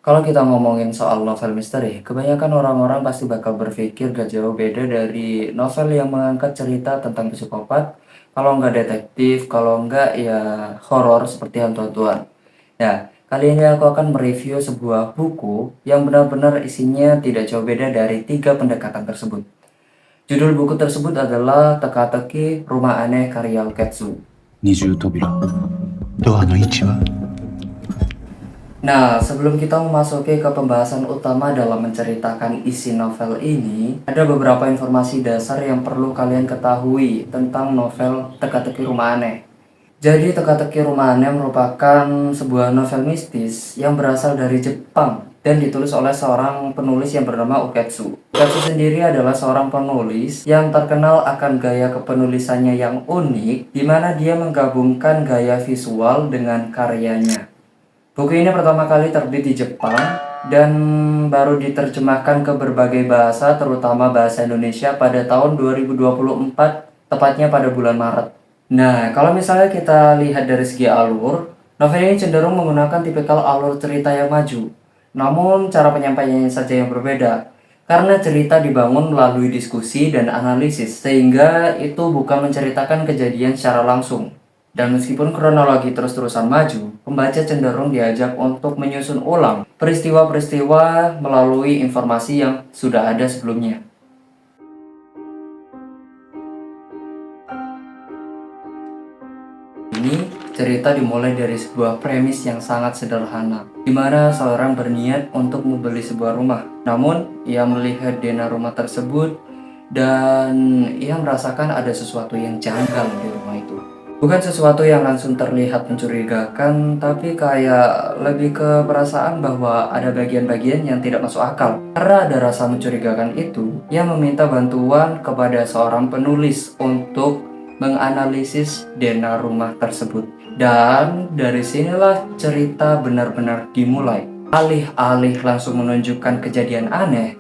Kalau kita ngomongin soal novel misteri, kebanyakan orang-orang pasti bakal berpikir gak jauh beda dari novel yang mengangkat cerita tentang psikopat, kalau nggak detektif, kalau nggak ya horor seperti hantu-hantuan. Nah, kali ini aku akan mereview sebuah buku yang benar-benar isinya tidak jauh beda dari tiga pendekatan tersebut. Judul buku tersebut adalah Teka-teki Rumah Aneh karya Uketsu. 二重扉ドアの位置は Nah, sebelum kita memasuki ke pembahasan utama dalam menceritakan isi novel ini, ada beberapa informasi dasar yang perlu kalian ketahui tentang novel Teka-teki Rumah Aneh. Jadi, Teka-teki Rumah Aneh merupakan sebuah novel mistis yang berasal dari Jepang dan ditulis oleh seorang penulis yang bernama Uketsu. Uketsu sendiri adalah seorang penulis yang terkenal akan gaya kepenulisannya yang unik, di mana dia menggabungkan gaya visual dengan karyanya. Buku ini pertama kali terbit di Jepang dan baru diterjemahkan ke berbagai bahasa, terutama bahasa Indonesia pada tahun 2024, tepatnya pada bulan Maret. Nah, kalau misalnya kita lihat dari segi alur, novel ini cenderung menggunakan tipikal alur cerita yang maju. Namun, cara penyampaiannya saja yang berbeda. Karena cerita dibangun melalui diskusi dan analisis, sehingga itu bukan menceritakan kejadian secara langsung. Dan meskipun kronologi terus-terusan maju, pembaca cenderung diajak untuk menyusun ulang peristiwa-peristiwa melalui informasi yang sudah ada sebelumnya. Ini cerita dimulai dari sebuah premis yang sangat sederhana, di mana seorang berniat untuk membeli sebuah rumah. Namun, ia melihat denah rumah tersebut dan ia merasakan ada sesuatu yang janggal di rumah itu. Bukan sesuatu yang langsung terlihat mencurigakan, tapi kayak lebih ke perasaan bahwa ada bagian-bagian yang tidak masuk akal. Karena ada rasa mencurigakan itu, ia meminta bantuan kepada seorang penulis untuk menganalisis denah rumah tersebut. Dan dari sinilah cerita benar-benar dimulai. Alih-alih langsung menunjukkan kejadian aneh,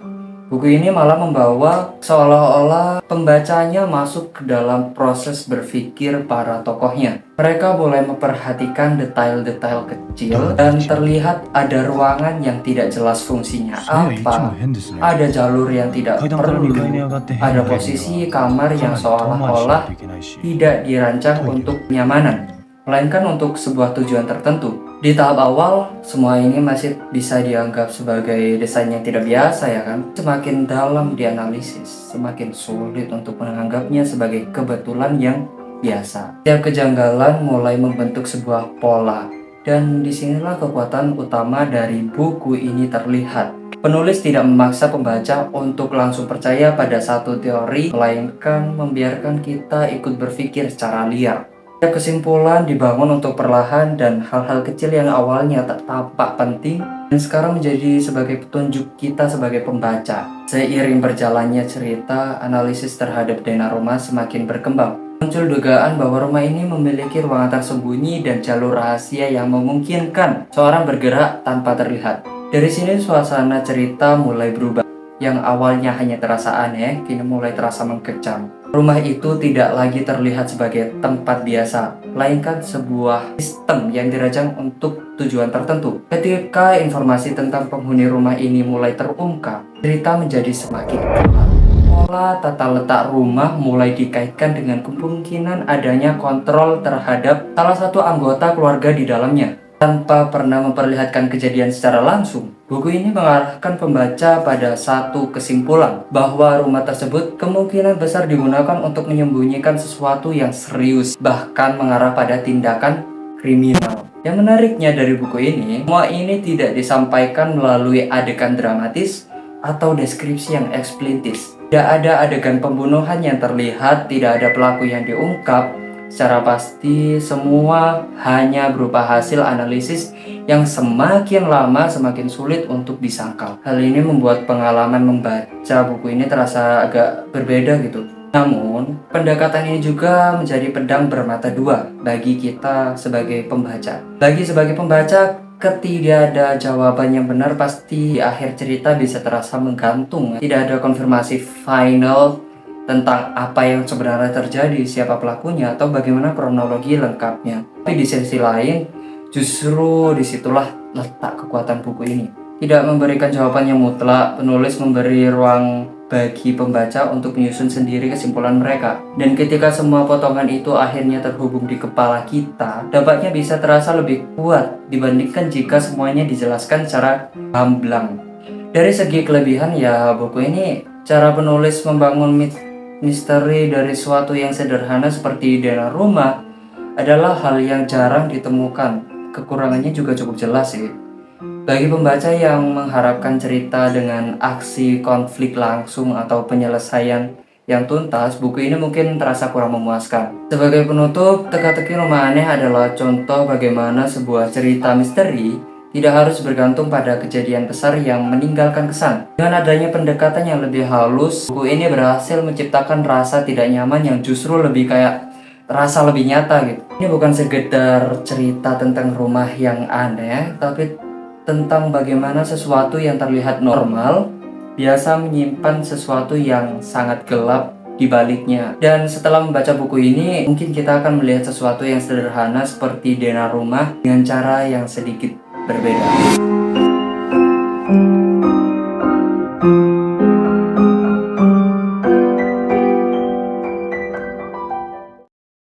buku ini malah membawa seolah-olah pembacanya masuk ke dalam proses berpikir para tokohnya. Mereka mulai memperhatikan detail-detail kecil dan terlihat ada ruangan yang tidak jelas fungsinya apa, ada jalur yang tidak perlu, ada posisi kamar yang seolah-olah tidak dirancang untuk kenyamanan, melainkan untuk sebuah tujuan tertentu. Di tahap awal, semua ini masih bisa dianggap sebagai desain yang tidak biasa ya kan. Semakin dalam dianalisis, semakin sulit untuk menganggapnya sebagai kebetulan yang biasa. Setiap kejanggalan mulai membentuk sebuah pola, dan disinilah kekuatan utama dari buku ini terlihat. Penulis tidak memaksa pembaca untuk langsung percaya pada satu teori, melainkan membiarkan kita ikut berpikir secara liar. Setiap kesimpulan dibangun untuk perlahan, dan hal-hal kecil yang awalnya tak tampak penting dan sekarang menjadi sebagai petunjuk kita sebagai pembaca. Seiring berjalannya cerita, analisis terhadap denah rumah semakin berkembang. Muncul dugaan bahwa rumah ini memiliki ruangan tersembunyi dan jalur rahasia yang memungkinkan seorang bergerak tanpa terlihat. Dari sini suasana cerita mulai berubah. Yang awalnya hanya terasa aneh, kini mulai terasa mengkecam. Rumah itu tidak lagi terlihat sebagai tempat biasa, melainkan sebuah sistem yang dirancang untuk tujuan tertentu. Ketika informasi tentang penghuni rumah ini mulai terungkap, cerita menjadi semakin gelap. Pola tata letak rumah mulai dikaitkan dengan kemungkinan adanya kontrol terhadap salah satu anggota keluarga di dalamnya. Tanpa pernah memperlihatkan kejadian secara langsung, buku ini mengarahkan pembaca pada satu kesimpulan, bahwa rumah tersebut kemungkinan besar digunakan untuk menyembunyikan sesuatu yang serius, bahkan mengarah pada tindakan kriminal. Yang menariknya dari buku ini, semua ini tidak disampaikan melalui adegan dramatis atau deskripsi yang eksplisit. Tidak ada adegan pembunuhan yang terlihat, tidak ada pelaku yang diungkap secara pasti, semua hanya berupa hasil analisis yang semakin lama semakin sulit untuk disangkal. Hal ini membuat pengalaman membaca buku ini terasa agak berbeda gitu. Namun, pendekatan ini juga menjadi pedang bermata dua bagi kita sebagai pembaca. Sebagai pembaca, ketika ada jawaban yang benar, pasti di akhir cerita bisa terasa menggantung. Tidak ada konfirmasi final tentang apa yang sebenarnya terjadi, siapa pelakunya, atau bagaimana kronologi lengkapnya. Tapi di sisi lain, justru disitulah letak kekuatan buku ini. tidak memberikan jawaban yang mutlak. Penulis memberi ruang bagi pembaca untuk menyusun sendiri kesimpulan mereka. Dan ketika semua potongan itu akhirnya terhubung di kepala kita, dampaknya bisa terasa lebih kuat dibandingkan jika semuanya dijelaskan secara gamblang. Dari segi kelebihan ya, buku ini cara penulis membangun misteri dari suatu yang sederhana seperti denah rumah adalah hal yang jarang ditemukan. Kekurangannya juga cukup jelas sih. Bagi pembaca yang mengharapkan cerita dengan aksi konflik langsung atau penyelesaian yang tuntas, buku ini mungkin terasa kurang memuaskan. Sebagai penutup, Teka-teki Rumah Aneh adalah contoh bagaimana sebuah cerita misteri tidak harus bergantung pada kejadian besar yang meninggalkan kesan. Dengan adanya pendekatan yang lebih halus, buku ini berhasil menciptakan rasa tidak nyaman yang justru lebih kayak terasa lebih nyata gitu. Ini bukan sekedar cerita tentang rumah yang aneh, tapi tentang bagaimana sesuatu yang terlihat normal biasa menyimpan sesuatu yang sangat gelap di baliknya. Dan setelah membaca buku ini, mungkin kita akan melihat sesuatu yang sederhana seperti denah rumah dengan cara yang sedikit berbeda.